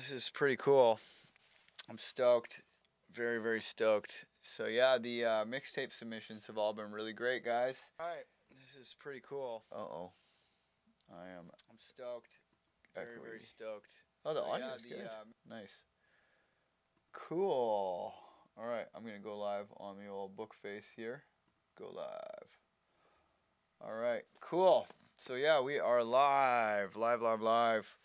this is pretty cool. I'm stoked. Very, very stoked. So yeah, the mixtape submissions have all been really great, guys. Alright, this is pretty cool. Uh-oh. I'm stoked. Very, very stoked. Oh, the audio's good. Nice. Cool. Alright, I'm going to go live on the old book face here. Go live. Alright, cool. So yeah, we are live. Live.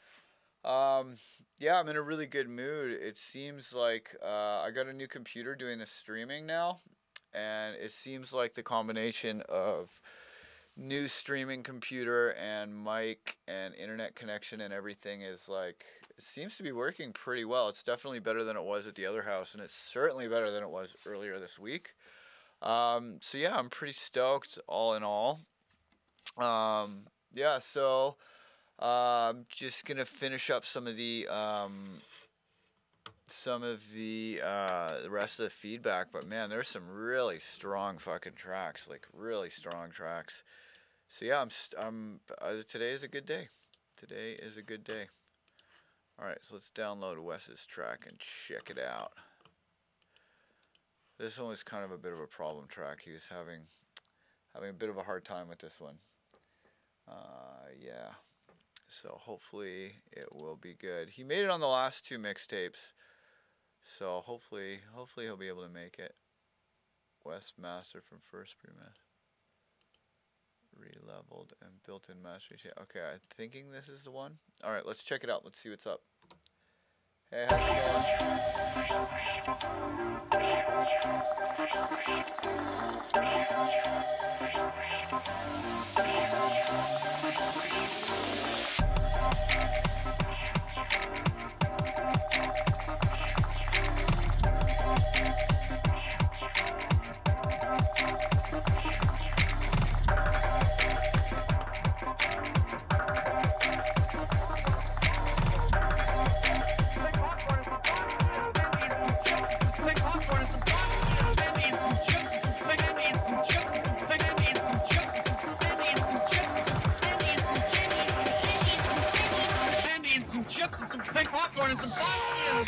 Yeah, I'm in a really good mood. It seems like I got a new computer doing the streaming now, and it seems like the combination of new streaming computer and mic and internet connection and everything is like, it seems to be working pretty well. It's definitely better than it was at the other house, and it's certainly better than it was earlier this week. So yeah, I'm pretty stoked all in all. Yeah, so I'm just gonna finish up some of the rest of the feedback, but man, there's some really strong fucking tracks, like really strong tracks. So yeah, today is a good day. Today is a good day. All right, so let's download Wes's track and check it out. This one was kind of a bit of a problem track. He was having a bit of a hard time with this one. Yeah. So hopefully it will be good. He made it on the last two mixtapes, so hopefully he'll be able to make it. Wes master from first pre-master, re-leveled and built-in mastery. Okay, I'm thinking this is the one. All right, let's check it out. Let's see what's up. Hey, how's chips and some big popcorn and some popcorn.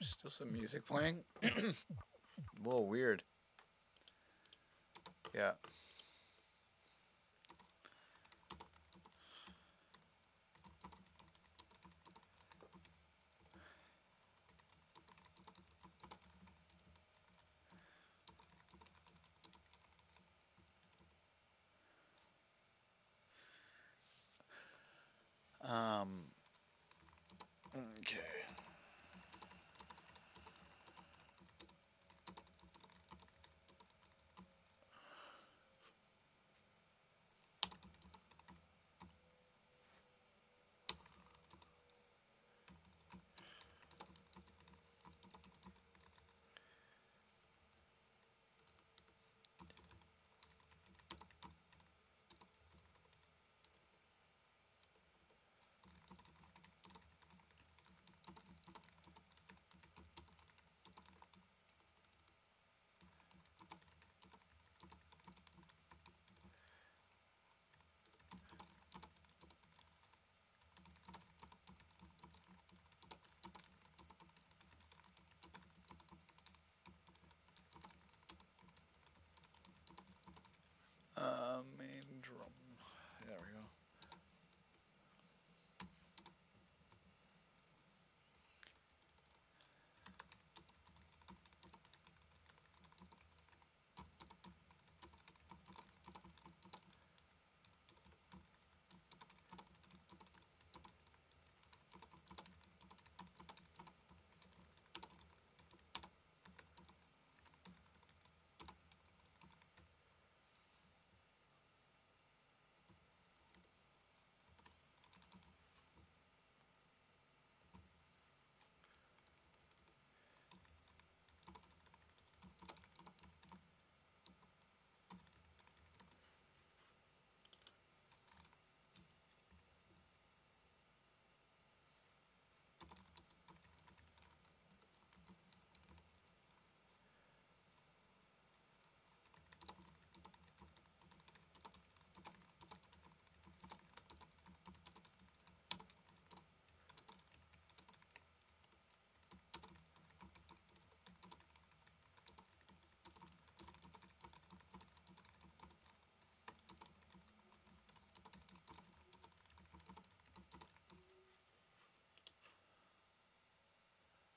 Still some music playing. Whoa, weird. Yeah. Okay.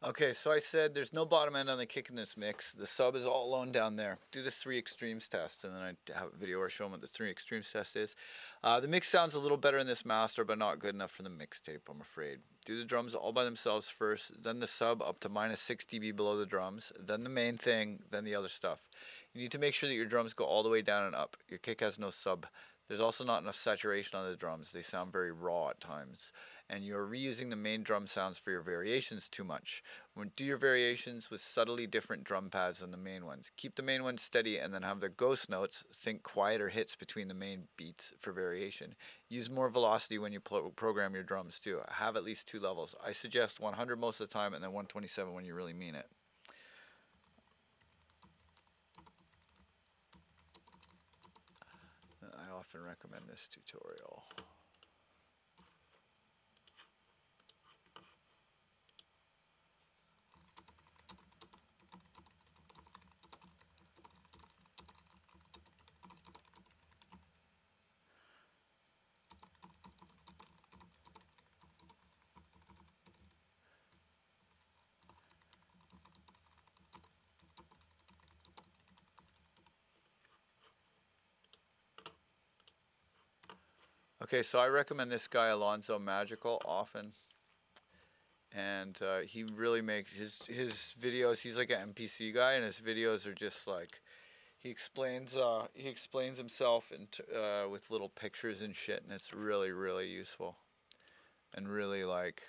Okay, so I said there's no bottom end on the kick in this mix. The sub is all alone down there. Do this 3 extremes test, and then I have a video where I show them what the 3 extremes test is. The mix sounds a little better in this master, but not good enough for the mixtape, I'm afraid. Do the drums all by themselves first, then the sub up to -6 dB below the drums, then the main thing, then the other stuff. You need to make sure that your drums go all the way down and up. Your kick has no sub. There's also not enough saturation on the drums. They sound very raw at times. And you're reusing the main drum sounds for your variations too much. Do your variations with subtly different drum pads than the main ones. Keep the main ones steady and then have the ghost notes, think quieter hits between the main beats for variation. Use more velocity when you program your drums too. Have at least 2 levels. I suggest 100 most of the time and then 127 when you really mean it. I often recommend this tutorial. Okay, so I recommend this guy Alonzo Magical often, and he really makes his videos. He's like an MPC guy, and his videos are just like he explains himself with little pictures and shit, and it's really useful, and really like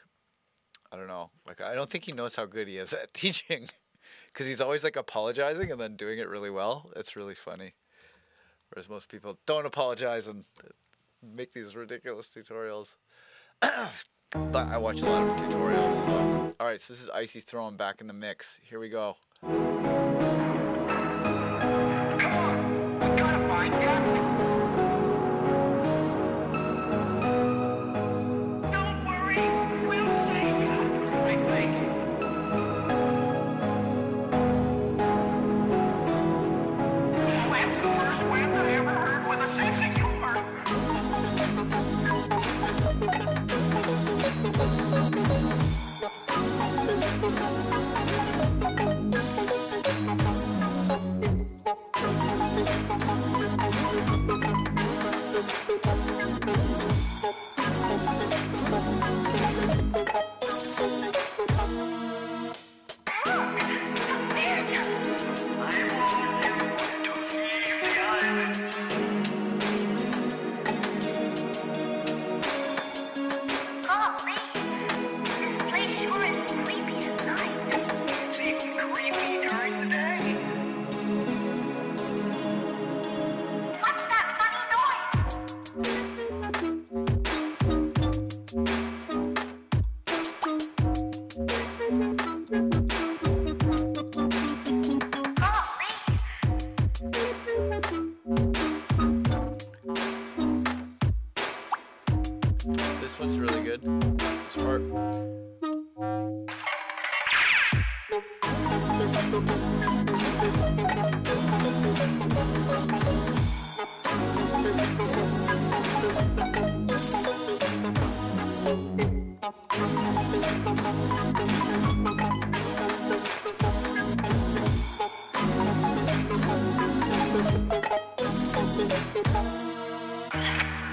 I don't know, like I don't think he knows how good he is at teaching, because he's always like apologizing and then doing it really well. It's really funny, whereas most people don't apologize and make these ridiculous tutorials. But I watch a lot of tutorials. So. Alright, so this is Icy Throne back in the mix. Here we go. Come on, we gotta find Captain. Don't worry, we'll save you. I think. That's the first wind I ever heard with a safety car. This one's really good. This part.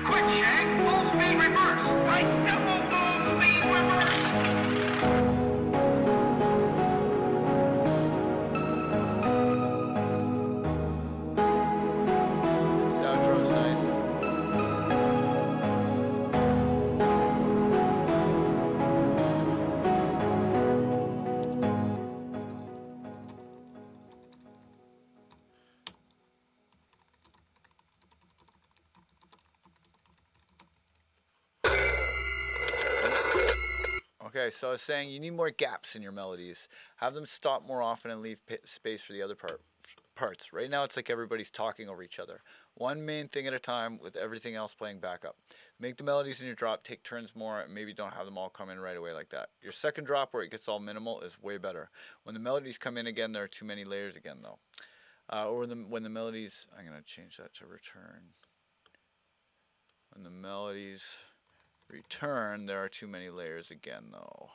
Quick, Shag, full speed reverse. Right, double speed reverse. This outro's nice. Okay, so I was saying you need more gaps in your melodies. Have them stop more often and leave space for the other parts. Right now it's like everybody's talking over each other. One main thing at a time with everything else playing backup. Make the melodies in your drop take turns more and maybe don't have them all come in right away like that. Your second drop where it gets all minimal is way better. When the melodies come in again, there are too many layers again though. When the melodies, I'm going to change that to return. When the melodies return, there are too many layers again though.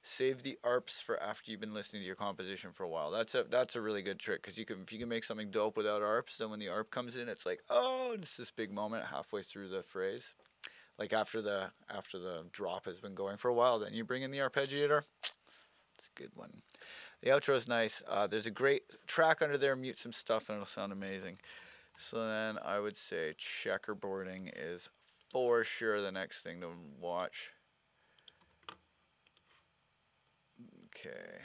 Save the ARPs for after you've been listening to your composition for a while. That's a really good trick, because if you can make something dope without ARPs, then when the ARP comes in, it's like, oh, it's this big moment halfway through the phrase. Like after the drop has been going for a while, then you bring in the arpeggiator. It's a good one. The outro is nice. There's a great track under there. Mute some stuff and it'll sound amazing. So then I would say checkerboarding is for sure the next thing to watch. Okay.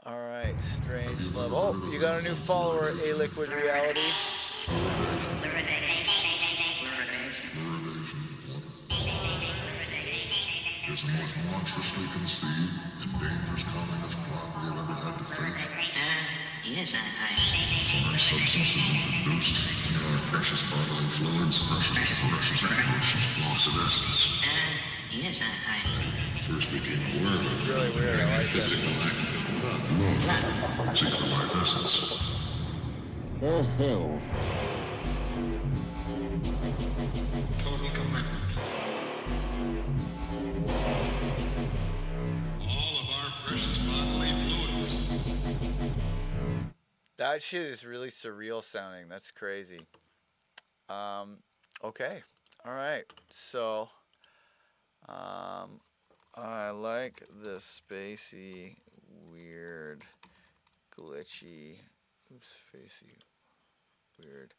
All right, Strange Love. Oh, you got a new follower, A Liquid Reality. Is the most monstrously conceived and dangerous communist plot we have ever had to face. Yes, Our substances produced in our precious bodily fluids, precious loss of essence. yes, First became aware of Really weird. I like that. physical act of love, seek the life essence. Oh, hell. Total commitment. All of our precious bodily fluids. That shit is really surreal sounding. That's crazy. Okay. All right. So, I like the spacey, weird, glitchy, weird,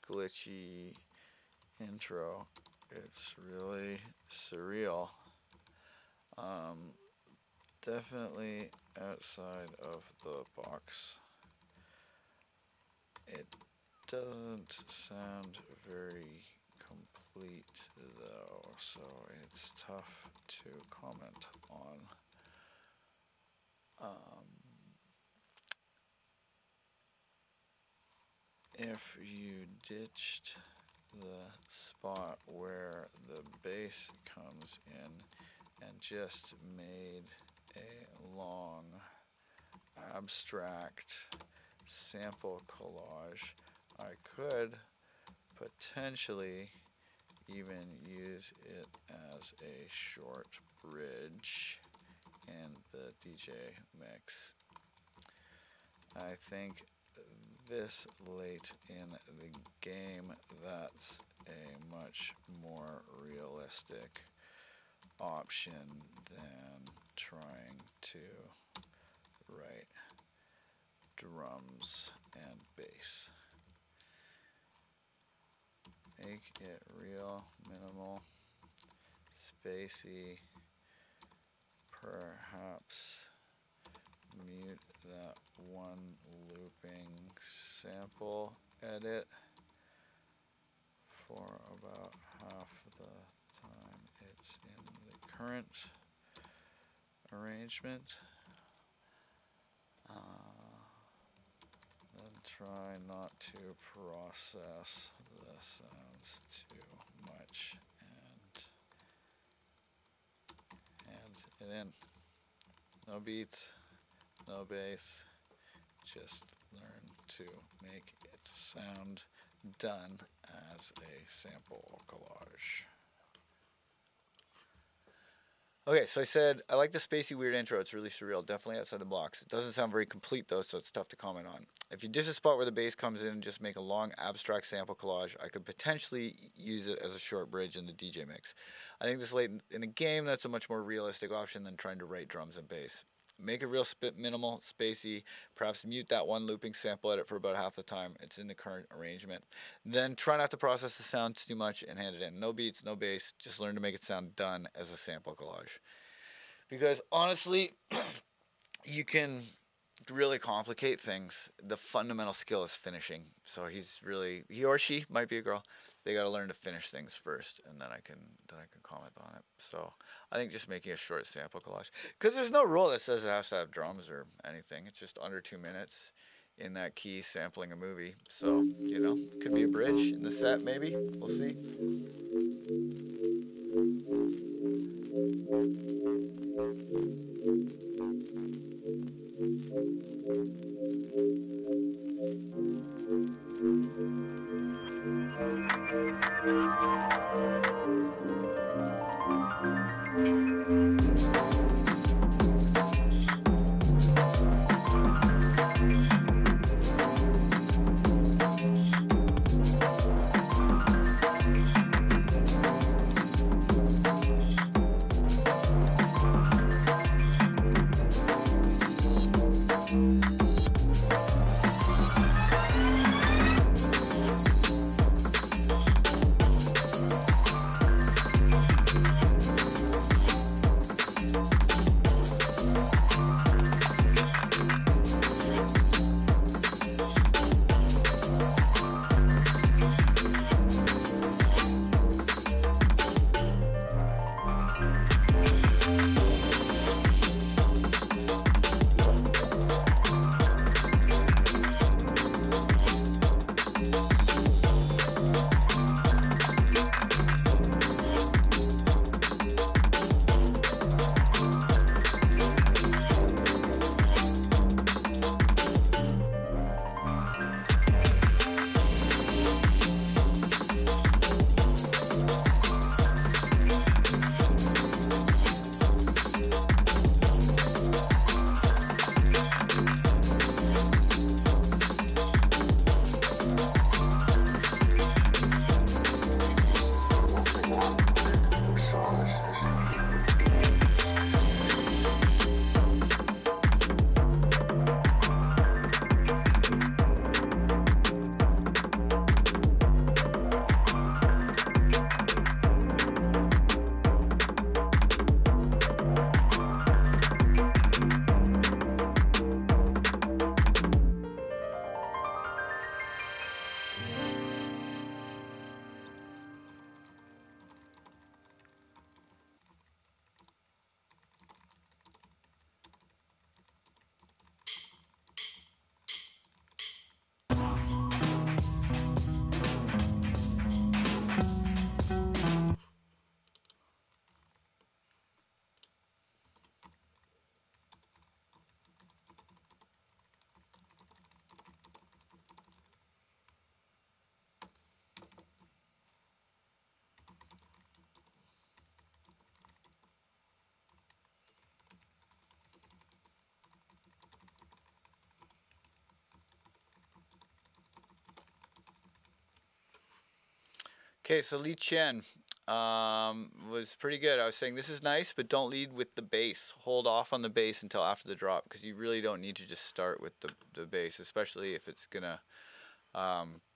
glitchy intro. It's really surreal. Definitely outside of the box. It doesn't sound very complete though, so it's tough to comment on. If you ditched the spot where the bass comes in and just made a long abstract sample collage, I could potentially even use it as a short bridge in the DJ mix. I think this late in the game, that's a much more realistic option than trying to write drums and bass. Make it real, minimal, spacey, perhaps mute that one looping sample edit for about half the time it's in the current arrangement. Then try not to process the sounds too much and it in. No beats, no bass, just learn to make it sound done as a sample collage. Okay, so I said I like the spacey weird intro. It's really surreal, definitely outside the box. It doesn't sound very complete though, so it's tough to comment on. If you ditch a spot where the bass comes in and just make a long abstract sample collage, I could potentially use it as a short bridge in the DJ mix. I think this late in the game, that's a much more realistic option than trying to write drums and bass. Make it real minimal, spacey, perhaps mute that one looping sample edit for about half the time it's in the current arrangement. Then try not to process the sounds too much and hand it in. No beats, no bass, just learn to make it sound done as a sample collage. Because honestly, you can really complicate things. The fundamental skill is finishing. So he or she might be a girl. They got to learn to finish things first, and then I can comment on it. So I think just making a short sample collage, because there's no rule that says it has to have drums or anything. It's just under 2 minutes in that key sampling a movie. So could be a bridge in the set maybe. We'll see. Okay, so Li Qian was pretty good. I was saying this is nice, but don't lead with the bass. Hold off on the bass until after the drop, because you really don't need to just start with the bass, especially if it's gonna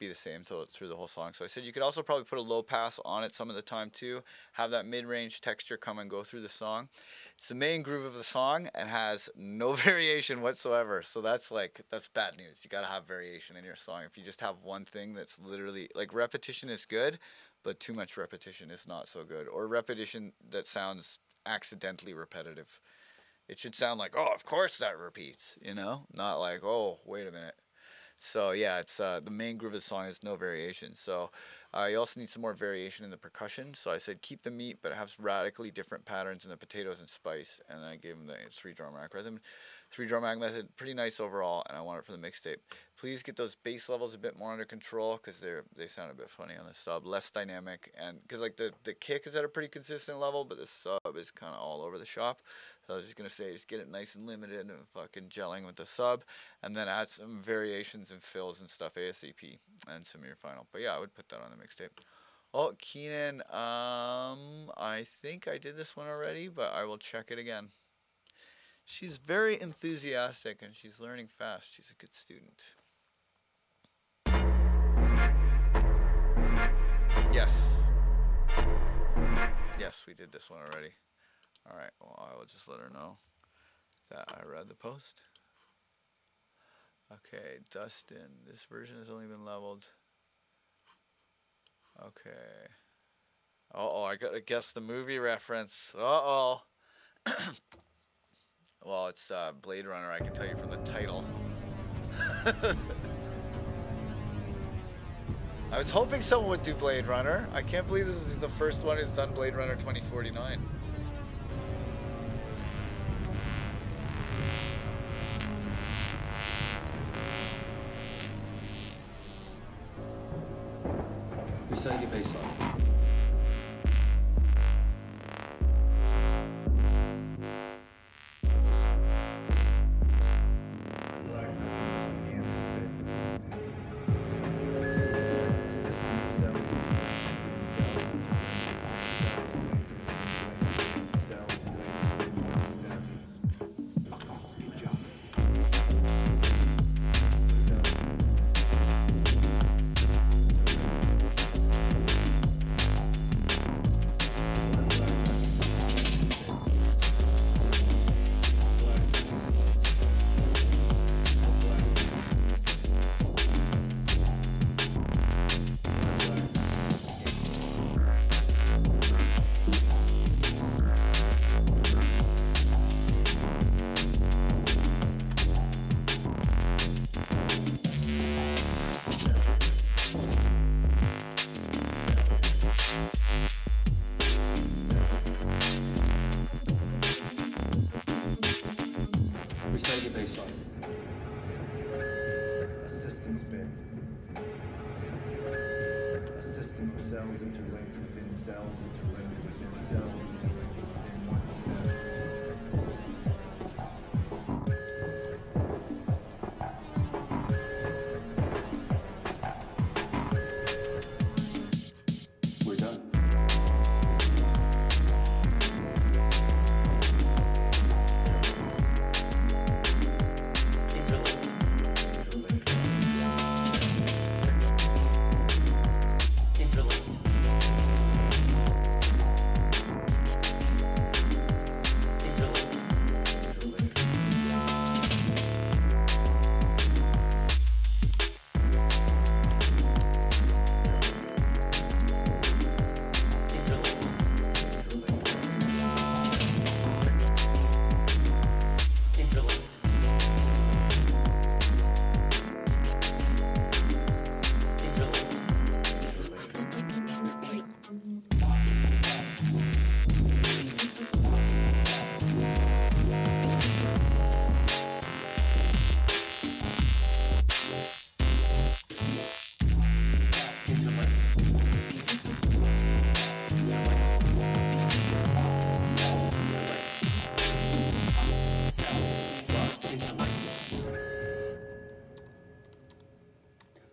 be the same through the whole song. So I said you could also probably put a low pass on it some of the time too. Have that mid-range texture come and go through the song. It's the main groove of the song and has no variation whatsoever. So that's bad news. You gotta have variation in your song. If you just have one thing that's literally like repetition is good, but too much repetition is not so good. Or repetition that sounds accidentally repetitive. It should sound like, oh, of course that repeats, you know? Not like, oh, wait a minute. So yeah, it's the main groove of the song is no variation. So you also need some more variation in the percussion. So I said keep the meat, but have radically different patterns in the potatoes and spice. And then I gave him the 3-drum rack rhythm. 3-drum rack method, pretty nice overall, and I want it for the mixtape. Please get those bass levels a bit more under control, because they sound a bit funny on the sub, less dynamic, and because like the kick is at a pretty consistent level, but the sub is kind of all over the shop. So I was just gonna say, just get it nice and limited and fucking gelling with the sub, and then add some variations and fills and stuff ASAP, and some of your final. But yeah, I would put that on the mixtape. Oh, Keenan, I think I did this one already, but I will check it again. She's very enthusiastic and she's learning fast. She's a good student. Yes. Yes, we did this one already. All right, well, I will just let her know that I read the post. Okay, Dustin, this version has only been leveled. Okay. Uh-oh, I gotta guess the movie reference. Uh-oh. Well, it's Blade Runner, I can tell you from the title. I was hoping someone would do Blade Runner. I can't believe this is the first one who's done Blade Runner 2049. Recite your bass line.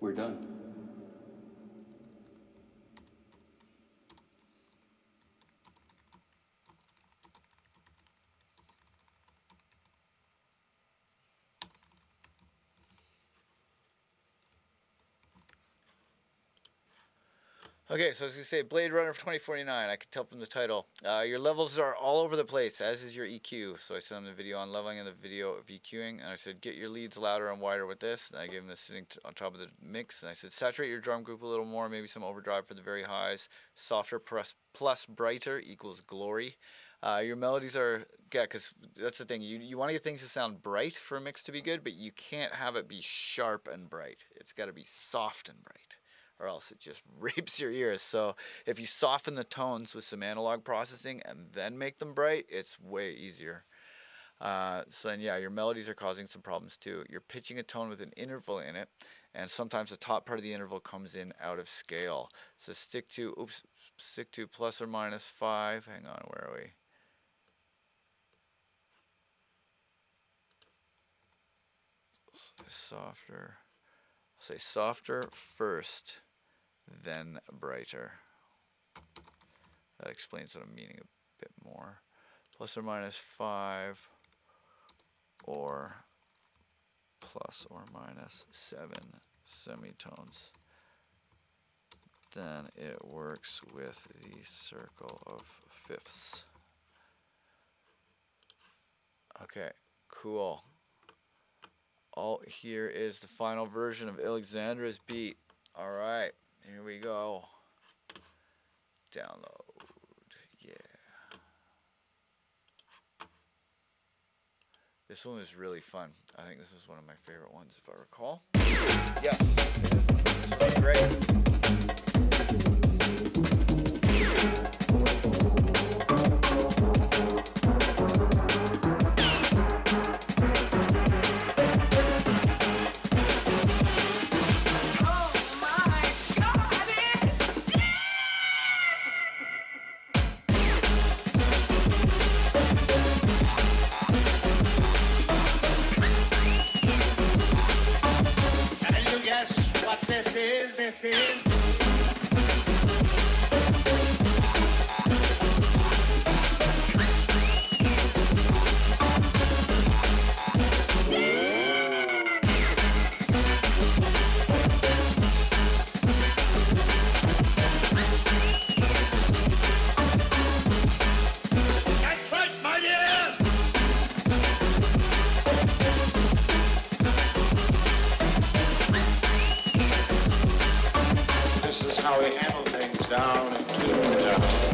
We're done. Okay, so I was going to say Blade Runner 2049. I could tell from the title. Your levels are all over the place, as is your EQ. So I sent him the video on leveling and the video of EQing. And I said, get your leads louder and wider with this. And I gave him the sitting on top of the mix. And I said, saturate your drum group a little more. Maybe some overdrive for the very highs. Softer plus brighter equals glory. Your melodies are, yeah, because that's the thing. You want to get things to sound bright for a mix to be good, but you can't have it be sharp and bright. It's got to be soft and bright, or else it just rapes your ears. So if you soften the tones with some analog processing and then make them bright, it's way easier. So then, yeah, your melodies are causing some problems too. You're pitching a tone with an interval in it, and sometimes the top part of the interval comes in out of scale. So stick to plus or minus 5. Hang on, where are we? Softer. I'll say softer first, then brighter. That explains what I'm meaning a bit more. Plus or minus 5, or plus or minus 7 semitones. Then it works with the circle of fifths. Okay, cool. Oh, here is the final version of Alexandra's beat. All right, here we go. Download, yeah. This one was really fun. I think this was one of my favorite ones, if I recall. Yes, it is. This was great. How we handle things down in Toontown.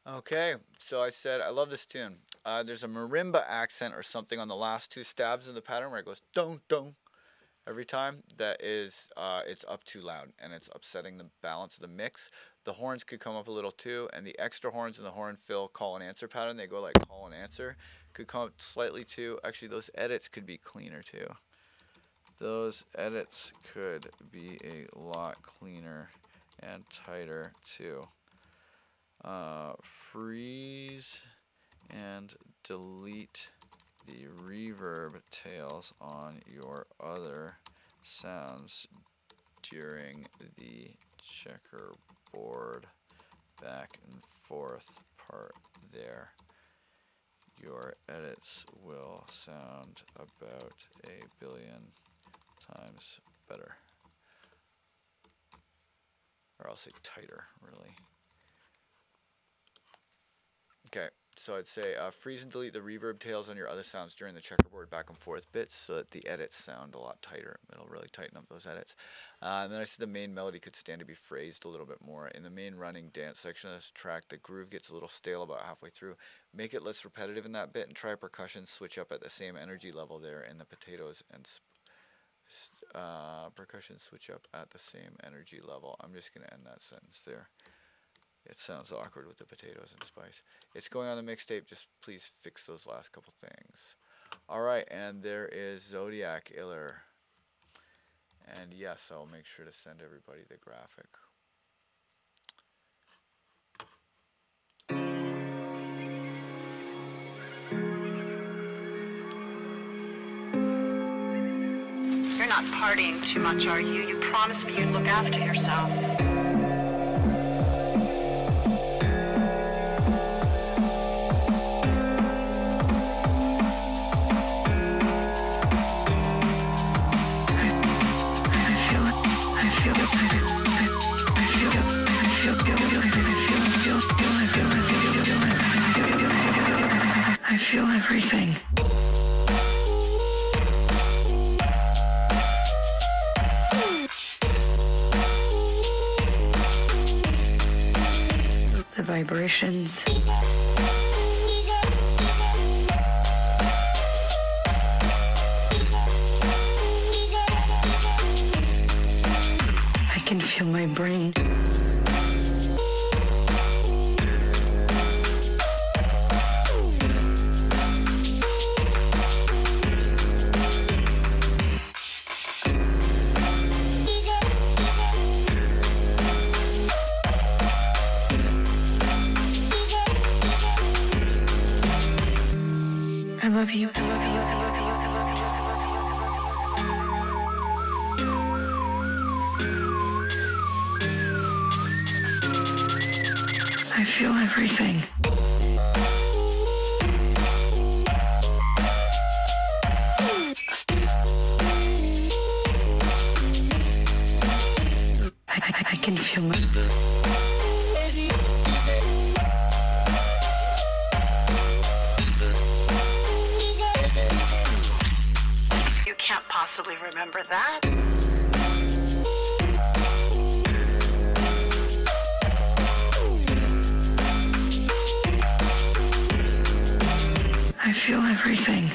Okay, so I said I love this tune. There's a marimba accent or something on the last two stabs of the pattern where it goes dong dong. every time, that is it's up too loud and it's upsetting the balance of the mix. The horns could come up a little too, and the extra horns in the horn fill call and answer pattern, they go like call and answer, could come up slightly too. Actually, those edits could be cleaner too. Those edits could be a lot cleaner and tighter too. Freeze and delete the reverb tails on your other sounds during the checkerboard back and forth part there. Your edits will sound about 1 billion times better. Or I'll say tighter, really. Okay, so I'd say freeze and delete the reverb tails on your other sounds during the checkerboard back and forth bits so that the edits sound a lot tighter. It'll really tighten up those edits. And then I said the main melody could stand to be phrased a little bit more. In the main running dance section of this track, the groove gets a little stale about halfway through. Make it less repetitive in that bit and try percussion switch up at the same energy level there in the potatoes and percussion switch up at the same energy level. I'm just going to end that sentence there. It sounds awkward with the potatoes and spice. It's going on the mixtape. Just please fix those last couple things. Alright, and there is Zodiac Iller. And yes, I'll make sure to send everybody the graphic. You're not partying too much, are you? You promised me you'd look after yourself. I feel everything. The vibrations. I can feel my brain. I love you. I love you. I love you. I feel everything. I can feel my... You can't possibly remember that. I feel everything.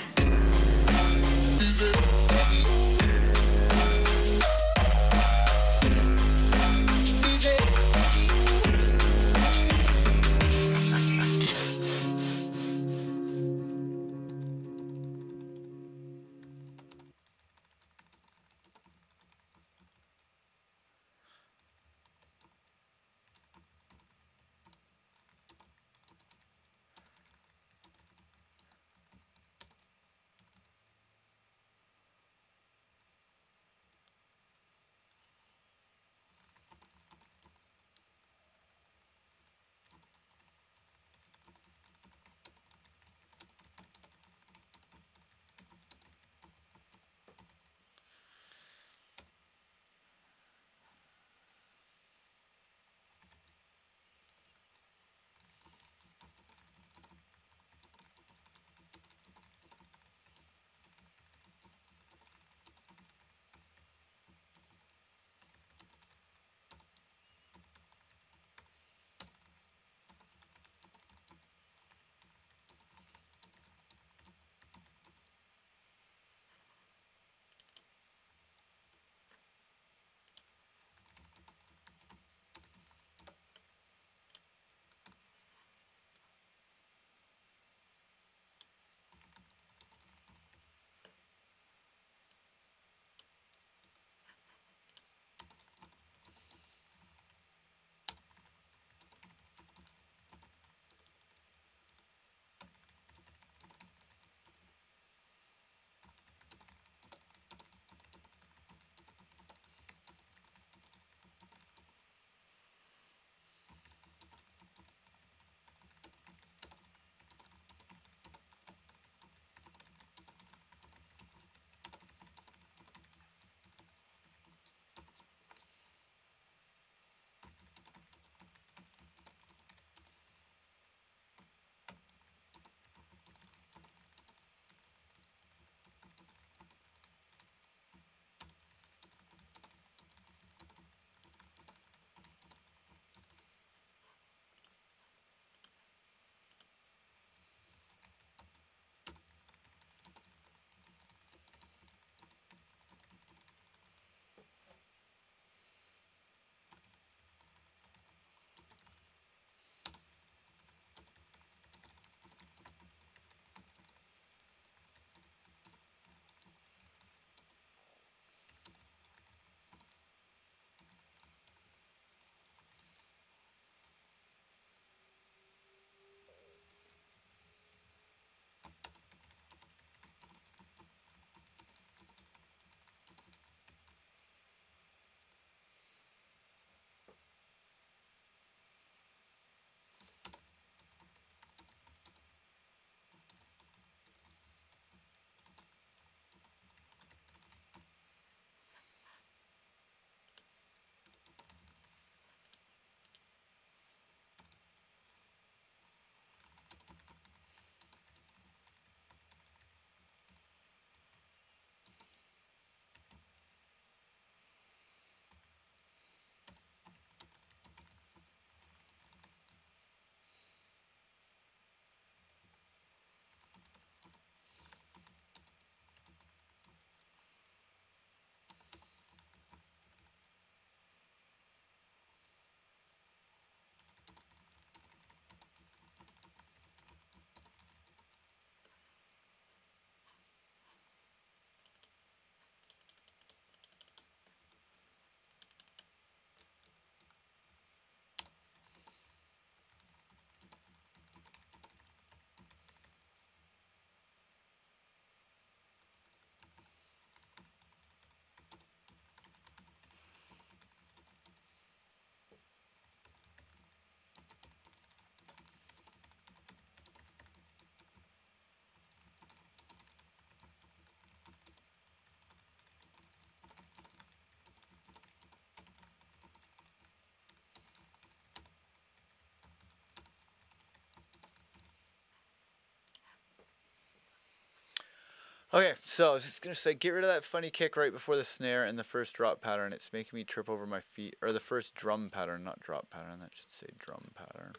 Okay, so I was just gonna say, get rid of that funny kick right before the snare and the first drop pattern. It's making me trip over my feet, or the first drum pattern, not drop pattern. That should say drum pattern.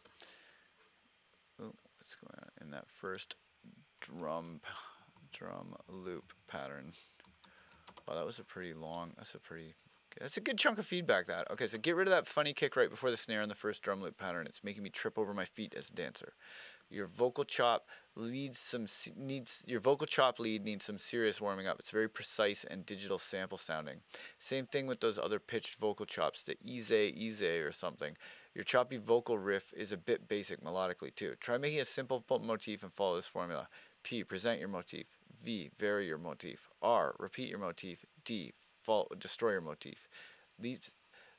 Ooh, what's going on in that first drum loop pattern? Wow, that was a pretty long. That's a good chunk of feedback. That okay. So get rid of that funny kick right before the snare and the first drum loop pattern. It's making me trip over my feet as a dancer. Your vocal chop lead needs some serious warming up. It's very precise and digital sample sounding. Same thing with those other pitched vocal chops, the ease or something. Your choppy vocal riff is a bit basic melodically too. Try making a simple motif and follow this formula. P, present your motif. V, vary your motif. R, repeat your motif. D, destroy your motif. These,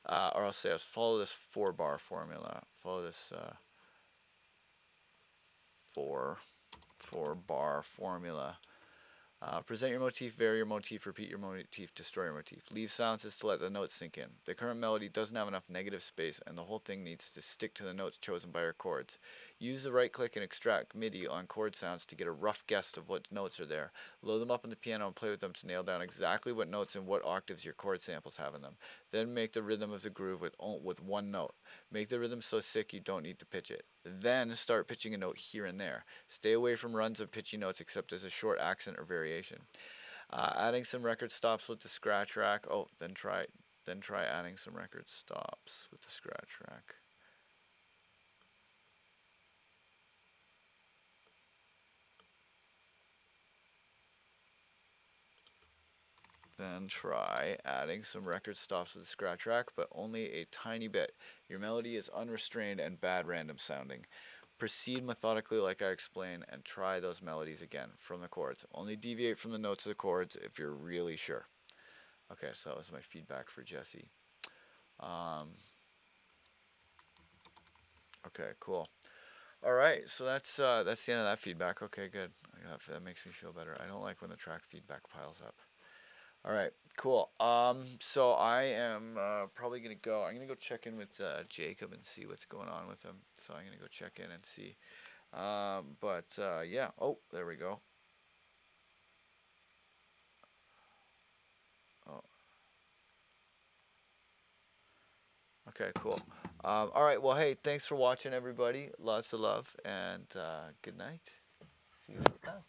or I'll say, follow this 4-bar formula. Follow this 4-bar formula. Present your motif, vary your motif, repeat your motif, destroy your motif. Leave silences to let the notes sink in. The current melody doesn't have enough negative space, and the whole thing needs to stick to the notes chosen by your chords. Use the right click and extract MIDI on chord sounds to get a rough guess of what notes are there. Load them up on the piano and play with them to nail down exactly what notes and what octaves your chord samples have in them. Then make the rhythm of the groove with one note. Make the rhythm so sick you don't need to pitch it. Then start pitching a note here and there. Stay away from runs of pitchy notes except as a short accent or variation. Adding some record stops with the scratch rack. Oh, then try adding some record stops with the scratch rack. Then try adding some record stops with the scratch rack, but only a tiny bit. Your melody is unrestrained and bad random sounding. Proceed methodically like I explained and try those melodies again from the chords. Only deviate from the notes of the chords if you're really sure. Okay, so that was my feedback for Jesse. Okay, cool. All right, so that's the end of that feedback. Okay, good. That makes me feel better. I don't like when the track feedback piles up. All right, cool. So I am probably gonna go. I'm gonna go check in with Jacob and see what's going on with him. So I'm gonna go check in and see. Yeah. Oh, there we go. Oh. Okay, cool. All right. Well, hey, thanks for watching, everybody. Lots of love and good night. See you next time.